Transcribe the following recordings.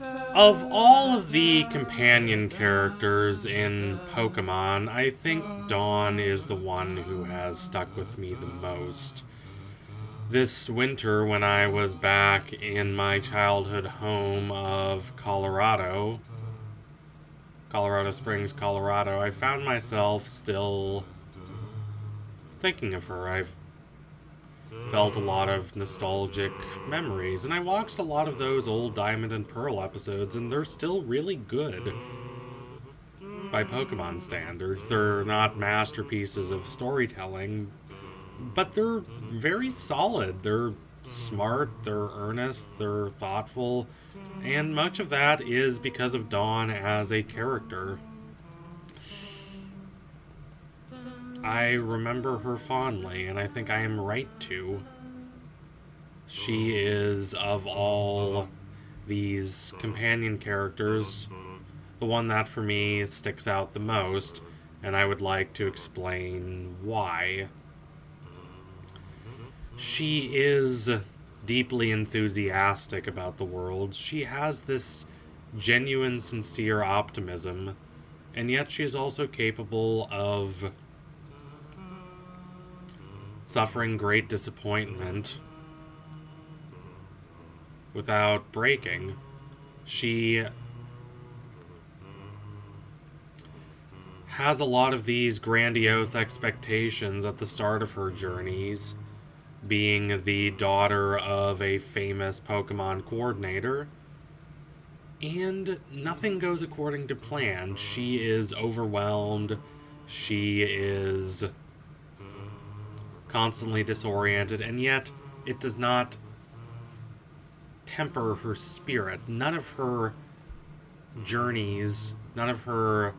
Of all of the companion characters in Pokemon, I think Dawn is the one who has stuck with me the most. This winter, when I was back in my childhood home of Colorado Springs, Colorado, I found myself still thinking of her. I've felt a lot of nostalgic memories, and I watched a lot of those old Diamond and Pearl episodes, and they're still really good by Pokemon standards. They're not masterpieces of storytelling, but they're very solid. They're smart, they're earnest, they're thoughtful, and much of that is because of Dawn as a character. I remember her fondly, and I think I am right to. She is, of all these companion characters, the one that for me sticks out the most, and I would like to explain why. She is deeply enthusiastic about the world. She has this genuine, sincere optimism, and yet she is also capable of suffering great disappointment without breaking. She has a lot of these grandiose expectations at the start of her journeys, being the daughter of a famous Pokemon coordinator, and nothing goes according to plan. She is overwhelmed. She is constantly disoriented, and yet it does not temper her spirit. None of her journeys, none of her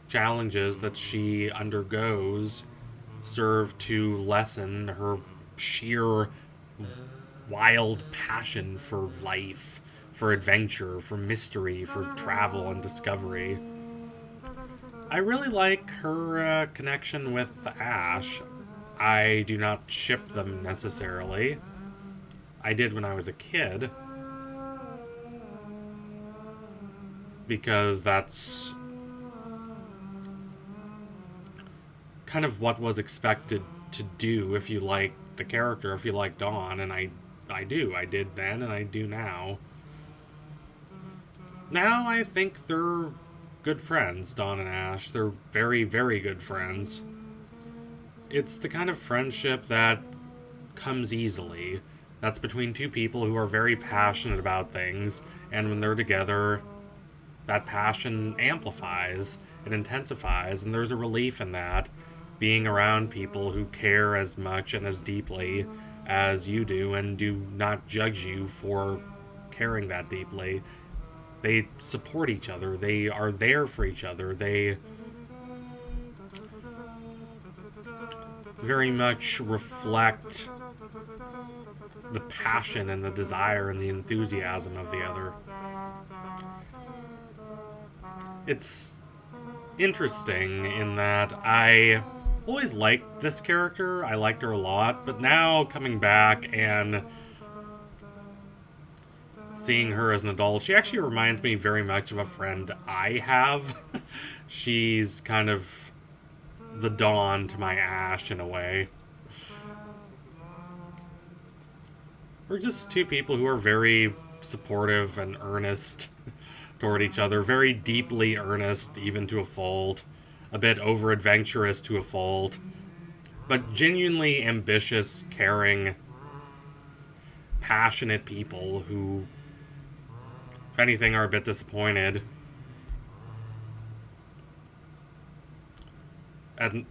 challenges that she undergoes serve to lessen her sheer wild passion for life, for adventure, for mystery, for travel and discovery. I really like her connection with Ash. I do not ship them necessarily. I did when I was a kid, because that's kind of what was expected to do if you like the character, if you like Dawn, and I do. I did then, and I do now. Now I think they're good friends, Dawn and Ash. They're very, very good friends. It's the kind of friendship that comes easily. That's between two people who are very passionate about things, and when they're together, that passion amplifies, it intensifies, and there's a relief in that, being around people who care as much and as deeply as you do, and do not judge you for caring that deeply. They support each other, they are there for each other, they very much reflect the passion and the desire and the enthusiasm of the other. It's interesting in that I always liked this character. I liked her a lot, but now coming back and seeing her as an adult, she actually reminds me very much of a friend I have. She's kind of the Dawn to my Ash in a way. We're just two people who are very supportive and earnest toward each other, very deeply earnest, even to a fault, a bit over-adventurous to a fault, but genuinely ambitious, caring, passionate people who, if anything, are a bit disappointed and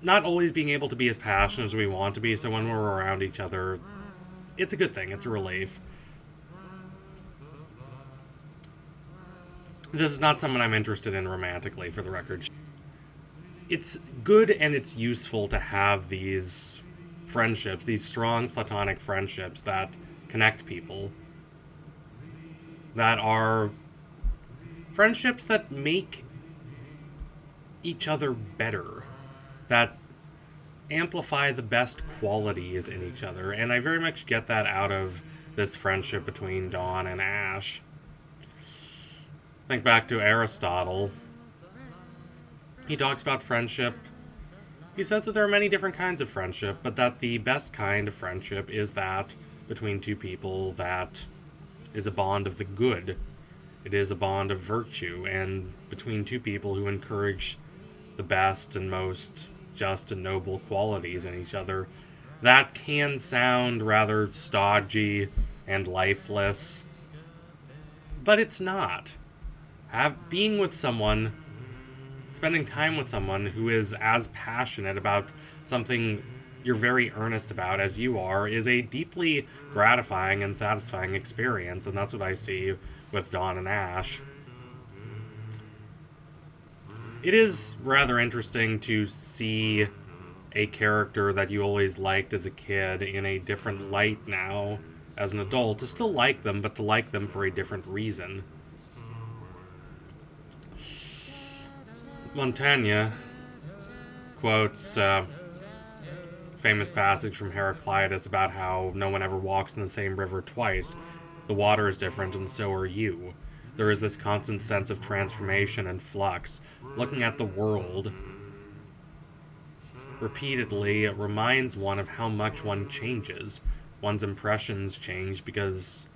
not always being able to be as passionate as we want to be, so when we're around each other, it's a good thing, it's a relief. This is not someone I'm interested in romantically, for the record. It's good and it's useful to have these friendships, these strong platonic friendships that connect people, that are friendships that make each other better, that amplify the best qualities in each other, and I very much get that out of this friendship between Dawn and Ash. Think back to Aristotle. He talks about friendship. He says that there are many different kinds of friendship, but that the best kind of friendship is that between two people that is a bond of the good. It is a bond of virtue, and between two people who encourage the best and most just and noble qualities in each other. That can sound rather stodgy and lifeless, but it's not. Being with someone, spending time with someone who is as passionate about something you're very earnest about as you are is a deeply gratifying and satisfying experience, and that's what I see with Dawn and Ash. It is rather interesting to see a character that you always liked as a kid in a different light now as an adult, to still like them, but to like them for a different reason. Montaigne quotes a famous passage from Heraclitus about how no one ever walks in the same river twice. The water is different, and so are you. There is this constant sense of transformation and flux. Looking at the world repeatedly, it reminds one of how much one changes. One's impressions change because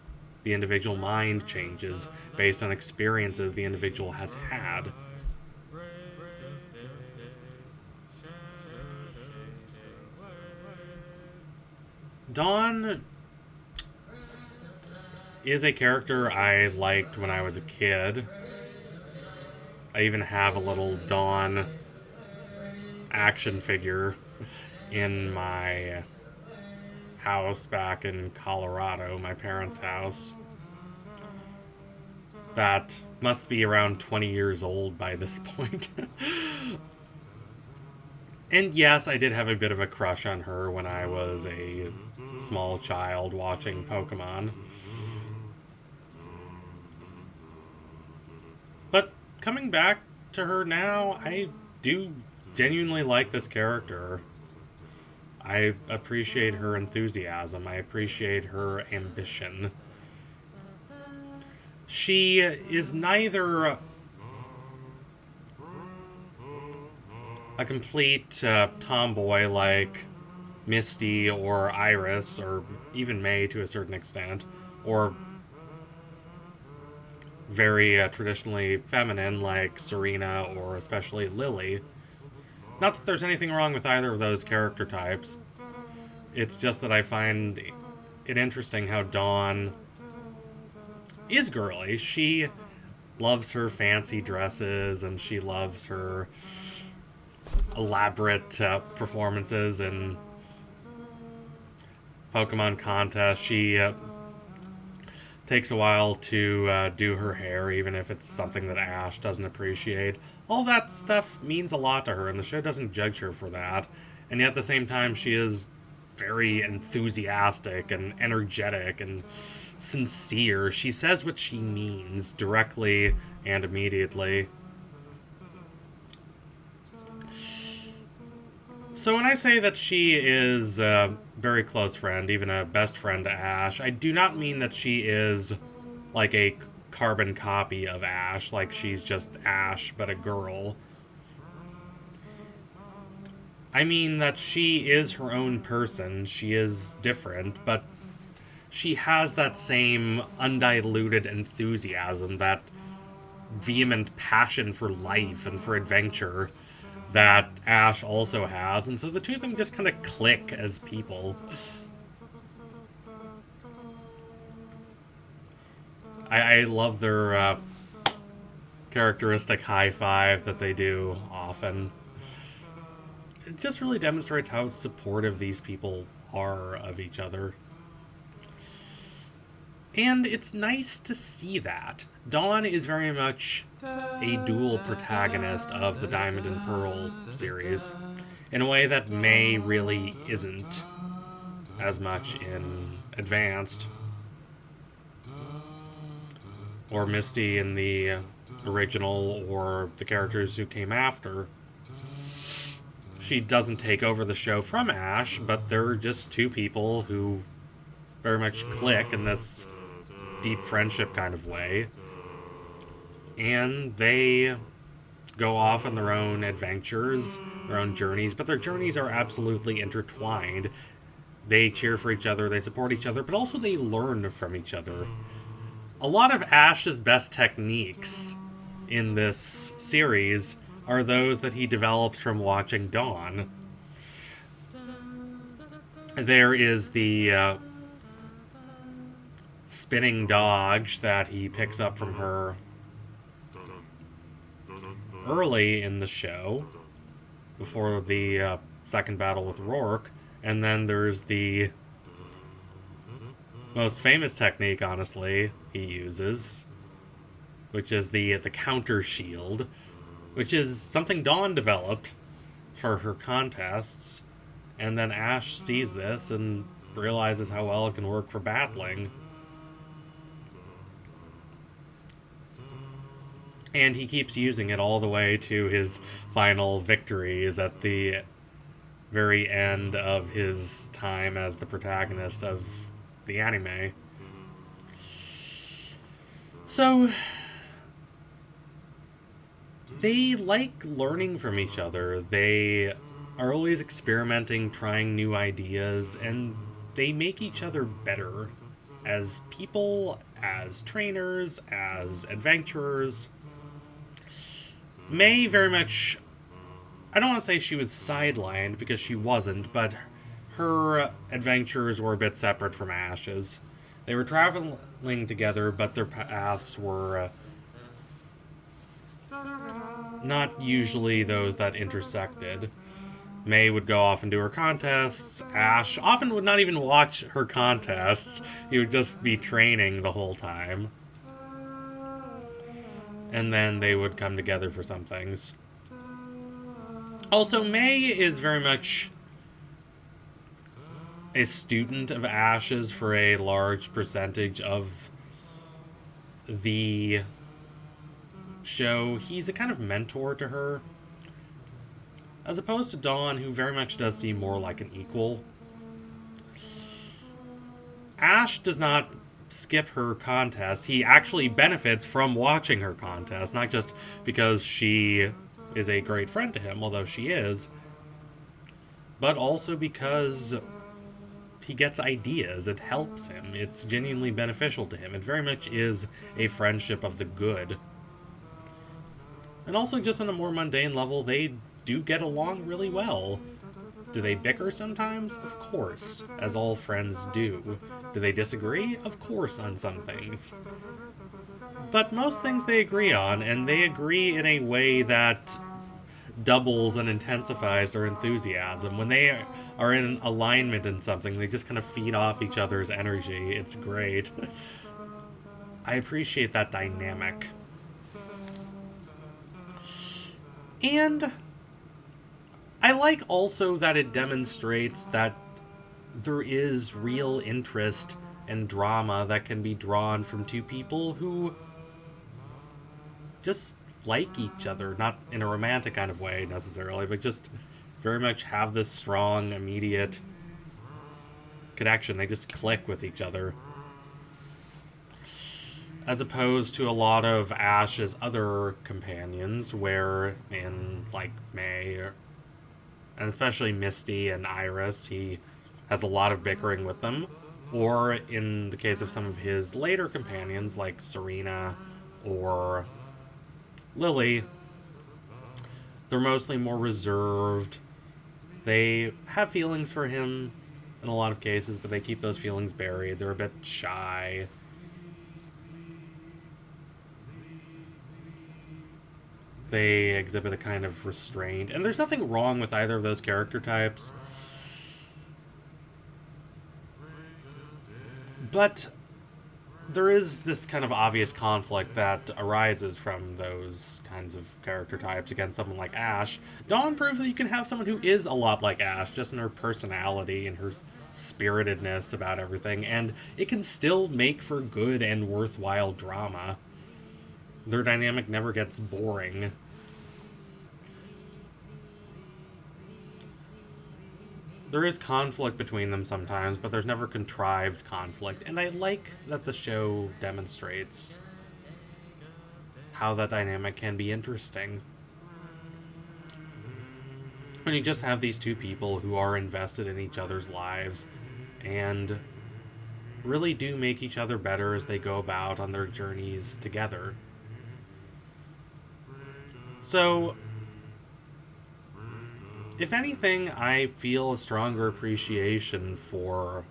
the individual mind changes based on experiences the individual has had. Dawn is a character I liked when I was a kid. I even have a little Dawn action figure in my house back in Colorado, my parents' house. That must be around 20 years old by this point. And yes, I did have a bit of a crush on her when I was a small child watching Pokemon. But coming back to her now, I do genuinely like this character. I appreciate her enthusiasm. I appreciate her ambition. She is neither a complete tomboy like Misty or Iris, or even May to a certain extent, or very traditionally feminine like Serena or especially Lily. Not that there's anything wrong with either of those character types. It's just that I find it interesting how Dawn is girly. She loves her fancy dresses, and she loves her elaborate performances in Pokemon contests. She takes a while to do her hair, even if it's something that Ash doesn't appreciate. All that stuff means a lot to her, and the show doesn't judge her for that. And yet at the same time, she is very enthusiastic and energetic and sincere. She says what she means directly and immediately. So when I say that she is a very close friend, even a best friend to Ash, I do not mean that she is like a carbon copy of Ash, like she's just Ash but a girl. I mean that she is her own person. She is different, but she has that same undiluted enthusiasm, that vehement passion for life and for adventure that Ash also has, and so the two of them just kind of click as people. I love their characteristic high five that they do often. It just really demonstrates how supportive these people are of each other. And it's nice to see that. Dawn is very much a dual protagonist of the Diamond and Pearl series, in a way that May really isn't as much in Advanced, or Misty in the original, or the characters who came after. She doesn't take over the show from Ash, but they're just two people who very much click in this deep friendship kind of way. and they go off on their own adventures, their own journeys, but their journeys are absolutely intertwined. They cheer for each other, they support each other, but also they learn from each other. A lot of Ash's best techniques in this series are those that he develops from watching Dawn. There is the spinning dodge that he picks up from her early in the show, before the second battle with Rourke. And then there's the most famous technique, honestly, he uses, which is the counter shield, which is something Dawn developed for her contests. And then Ash sees this and realizes how well it can work for battling. And he keeps using it all the way to his final victories at the very end of his time as the protagonist of the anime. So, they like learning from each other. They are always experimenting, trying new ideas, and they make each other better as people, as trainers, as adventurers. May very much, I don't want to say she was sidelined, because she wasn't, but her adventures were a bit separate from Ash's. They were traveling together, but their paths were not usually those that intersected. May would go off and do her contests. Ash often would not even watch her contests. He would just be training the whole time. And then they would come together for some things. Also, May is very much a student of Ash's for a large percentage of the show. He's a kind of mentor to her, as opposed to Dawn, who very much does seem more like an equal. Ash does not skip her contests. He actually benefits from watching her contests, not just because she is a great friend to him, although she is, but also because he gets ideas. It helps him. It's genuinely beneficial to him. It very much is a friendship of the good. And also, just on a more mundane level, they do get along really well. Do they bicker sometimes? Of course, as all friends do. Do they disagree? Of course, on some things. But most things they agree on, and they agree in a way that doubles and intensifies their enthusiasm. When they are in alignment in something, they just kind of feed off each other's energy. It's great. I appreciate that dynamic. And I like also that it demonstrates that there is real interest and drama that can be drawn from two people who just like each other, not in a romantic kind of way necessarily, but just very much have this strong, immediate connection. They just click with each other. As opposed to a lot of Ash's other companions, where in, like, May, and especially Misty and Iris, he has a lot of bickering with them. Or in the case of some of his later companions, like Serena or Lily, they're mostly more reserved. They have feelings for him in a lot of cases, but they keep those feelings buried. They're a bit shy. They exhibit a kind of restraint. And there's nothing wrong with either of those character types. But there is this kind of obvious conflict that arises from those kinds of character types against someone like Ash. Dawn proves that you can have someone who is a lot like Ash, just in her personality and her spiritedness about everything, and it can still make for good and worthwhile drama. Their dynamic never gets boring. There is conflict between them sometimes, but there's never contrived conflict, and I like that the show demonstrates how that dynamic can be interesting. And you just have these two people who are invested in each other's lives and really do make each other better as they go about on their journeys together. So, if anything, I feel a stronger appreciation for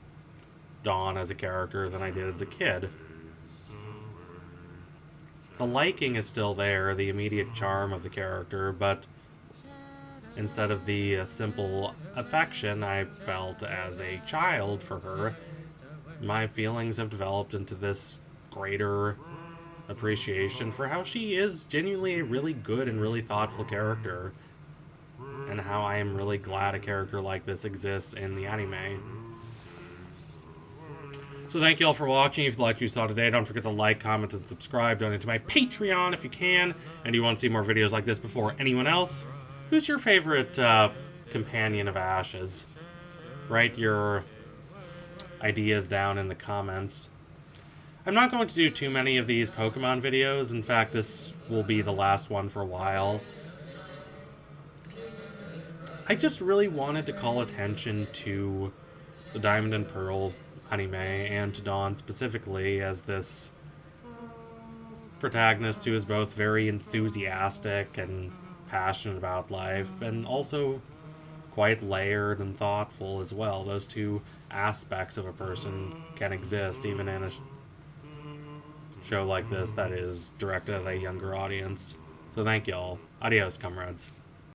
Dawn as a character than I did as a kid. The liking is still there, the immediate charm of the character, but instead of the simple affection I felt as a child for her, my feelings have developed into this greater appreciation for how she is genuinely a really good and really thoughtful character, and how I am really glad a character like this exists in the anime. So thank you all for watching. If you liked what you saw today, don't forget to like, comment, and subscribe. Donate to my Patreon if you can, and you want to see more videos like this before anyone else. Who's your favorite companion of Ash's? Write your ideas down in the comments. I'm not going to do too many of these Pokemon videos. In fact, this will be the last one for a while. I just really wanted to call attention to the Diamond and Pearl anime, and to Dawn specifically, as this protagonist who is both very enthusiastic and passionate about life, and also quite layered and thoughtful as well. Those two aspects of a person can exist even in a show like this that is directed at a younger audience. So thank y'all. Adios, comrades.